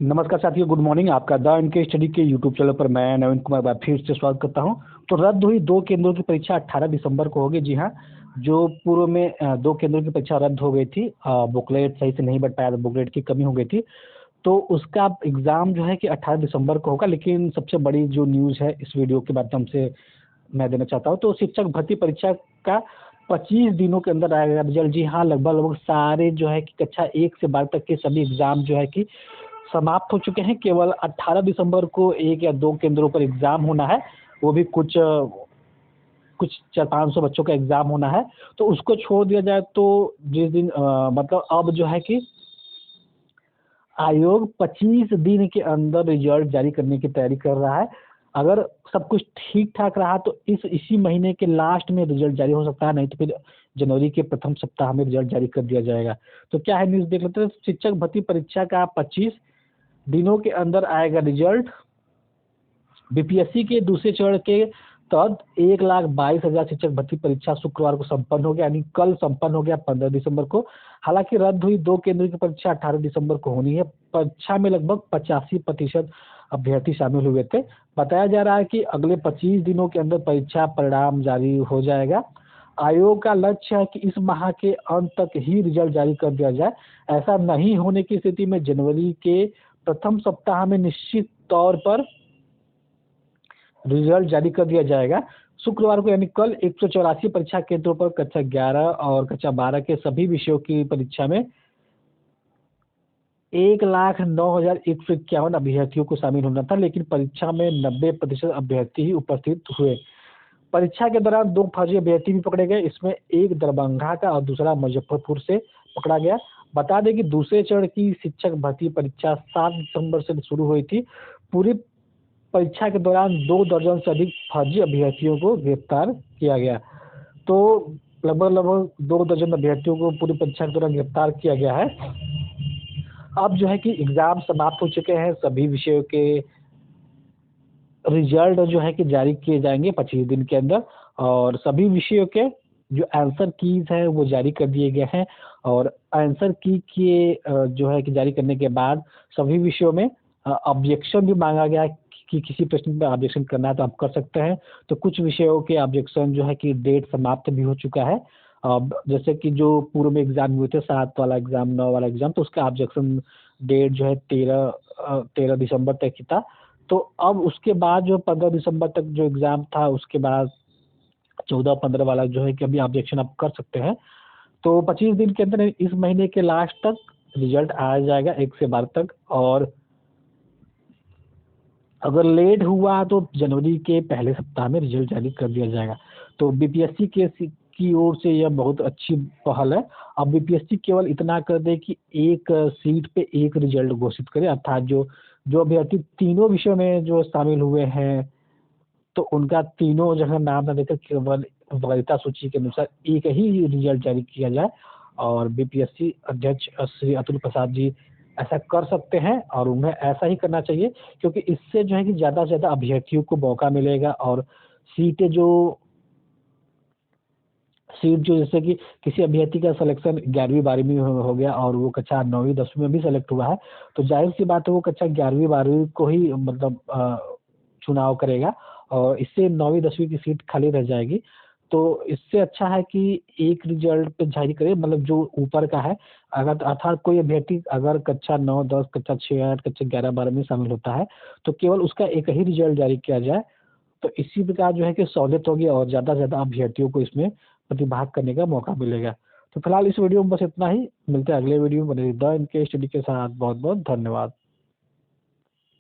नमस्कार साथियों, good morning. आपका द इनके स्टडी के यूट्यूब चैनल पर मैं नवीन कुमार बार फिर से स्वागत करता हूं। तो रद्द हुई 2 केंद्रों की परीक्षा 18 दिसंबर को होगी। जी हां, जो पूर्व में 2 केंद्रों की परीक्षा रद्द हो गई थी, बुकलेट सही से नहीं बन पाया था, बुकलेट की कमी हो गई थी, तो उसका एग्ज़ाम जो है कि 18 दिसंबर को होगा। लेकिन सबसे बड़ी जो न्यूज़ है इस वीडियो के माध्यम से मैं देना चाहता हूँ, तो शिक्षक भर्ती परीक्षा का 25 दिनों के अंदर आएगा रिजल्ट। जी हाँ, लगभग सारे जो है कि कक्षा 1 से 12 तक के सभी एग्ज़ाम जो है कि समाप्त हो चुके हैं। केवल 18 दिसंबर को 1 या 2 केंद्रों पर एग्ज़ाम होना है, वो भी कुछ 400-500 बच्चों का एग्ज़ाम होना है। तो उसको छोड़ दिया जाए तो जिस दिन मतलब अब जो है कि आयोग 25 दिन के अंदर रिजल्ट जारी करने की तैयारी कर रहा है। अगर सब कुछ ठीक-ठाक रहा तो इसी महीने के लास्ट में रिजल्ट जारी हो सकता है, नहीं तो फिर जनवरी के प्रथम सप्ताह में रिजल्ट जारी कर दिया जाएगा। तो क्या है न्यूज़ देख लेते हैं। शिक्षक भर्ती परीक्षा का 25 दिनों के अंदर आएगा रिजल्ट। बीपीएससी के दूसरे चरण के तहत 1,22,000 शिक्षक भर्ती परीक्षा शुक्रवार को संपन्न हो गया, यानी कल संपन्न हो गया 15 दिसंबर को। हालांकि रद्द हुई 2 केंद्रों की परीक्षा 18 दिसंबर को होनी है। परीक्षा में लगभग 85% अभ्यर्थी शामिल हुए थे। बताया जा रहा है कि अगले 25 दिनों के अंदर परीक्षा परिणाम जारी हो जाएगा। आयोग का लक्ष्य है कि इस माह के अंत तक ही रिजल्ट जारी कर दिया जाए। ऐसा नहीं होने की स्थिति में जनवरी के प्रथम सप्ताह में निश्चित तौर पर रिजल्ट जारी कर दिया जाएगा। शुक्रवार को यानी कल 184 परीक्षा केंद्रों पर कक्षा 11 और कक्षा 12 के सभी विषयों की परीक्षा में 1,09,151 अभ्यर्थियों को शामिल होना था, लेकिन परीक्षा में 90% अभ्यर्थी ही उपस्थित हुए। परीक्षा के दौरान 2 फर्जी अभ्यर्थी भी पकड़े गए। इसमें एक दरभंगा का और दूसरा मुजफ्फरपुर से पकड़ा गया। बता दें कि दूसरे चरण की शिक्षक भर्ती परीक्षा 7 दिसंबर से शुरू हुई थी। पूरी परीक्षा के दौरान 2 दर्जन से अधिक फर्जी अभ्यर्थियों को गिरफ्तार किया गया। तो लगभग 2 दर्जन अभ्यर्थियों को पूरी परीक्षा के दौरान गिरफ्तार किया गया है। अब जो है कि एग्ज़ाम समाप्त हो चुके हैं, सभी विषयों के रिजल्ट जो है कि जारी किए जाएंगे 25 दिन के अंदर, और सभी विषयों के जो आंसर कीज़ हैं वो जारी कर दिए गए हैं। और आंसर की के जो है कि जारी करने के बाद सभी विषयों में ऑब्जेक्शन भी मांगा गया है कि किसी प्रश्न पे ऑब्जेक्शन करना है तो आप कर सकते हैं। तो कुछ विषयों के ऑब्जेक्शन जो है कि डेट समाप्त भी हो चुका है। अब जैसे कि जो पूर्व में एग्ज़ाम हुए थे, 7 वाला एग्ज़ाम, 9 वाला एग्ज़ाम, तो उसका ऑब्जेक्शन डेट जो है 13 दिसंबर तक ही था। तो अब उसके बाद जो 15 दिसंबर तक जो एग्ज़ाम था, उसके बाद 14-15 वाला जो है कि अभी ऑब्जेक्शन आप कर सकते हैं। तो 25 दिन के अंदर इस महीने के लास्ट तक रिजल्ट आ जाएगा, 1 से 12 तक। और अगर लेट हुआ तो जनवरी के पहले सप्ताह में रिजल्ट जारी कर दिया जाएगा। तो बीपीएससी की ओर से यह बहुत अच्छी पहल है। अब बीपीएससी केवल इतना कर दे कि एक सीट पे एक रिजल्ट घोषित करे, अर्थात जो अभ्यर्थी तीनों विषयों में जो शामिल हुए हैं, तो उनका तीनों जगह नाम ना देकर केवल वरीयता सूची के अनुसार एक ही रिजल्ट जारी किया जाए। और बीपीएससी अध्यक्ष श्री अतुल प्रसाद जी ऐसा कर सकते हैं, और उन्हें ऐसा ही करना चाहिए, क्योंकि इससे जो है कि ज़्यादा से ज़्यादा अभ्यर्थियों को मौका मिलेगा। और सीटें जो सीट जो जैसे कि किसी अभ्यर्थी का सिलेक्शन 11वीं-12वीं में हो गया और वो कक्षा 9वीं-10वीं में भी सेलेक्ट हुआ है, तो ज़ाहिर-सी बात है वो कक्षा 11वीं-12वीं को ही मतलब चुनाव करेगा, और इससे 9वीं-10वीं की सीट खाली रह जाएगी। तो इससे अच्छा है कि एक रिजल्ट पे जारी करे, मतलब जो ऊपर का है। अगर अर्थात कोई अभ्यर्थी अगर कक्षा 9, 10, कक्षा 6, 8, कक्षा 11, 12 में शामिल होता है, तो केवल उसका एक ही रिजल्ट जारी किया जाए। तो इसी प्रकार जो है कि सहूलियत होगी और ज़्यादा से ज़्यादा अभ्यर्थियों को इसमें प्रतिभाग करने का मौका मिलेगा। तो फिलहाल इस वीडियो में बस इतना ही। मिलते हैं अगले वीडियो में द इनके स्टडी के साथ। बहुत बहुत धन्यवाद।